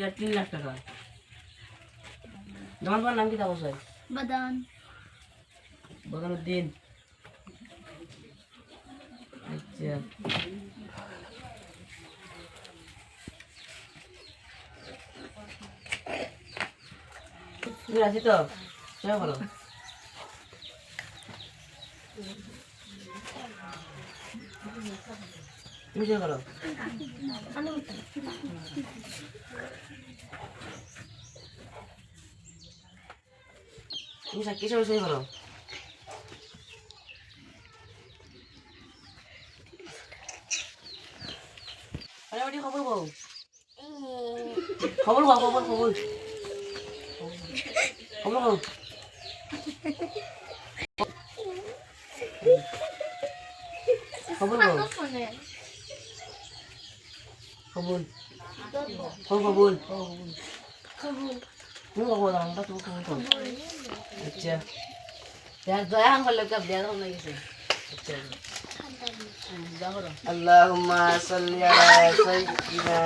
ticket 3 lakh টাকা তোমার নাম কি তাও স্যার বাদান বদরুদ্দিন আচ্ছা তুমি আছি তো সবাই ভালো তুমি সবাই ভালো তুমি কিসে বসে ভালো আরে ওটি খবর বল খবর বল খবর খবর খবর বল খবর বল খবর খবর খবর তুমি খবর দাও আমরা তুমি খবর দাও আচ্ছা यार दया हम कर लेके अब दया तो नहीं से अच्छा जा करो अल्लाहुम्मा सल्ली अला सय्यिदिना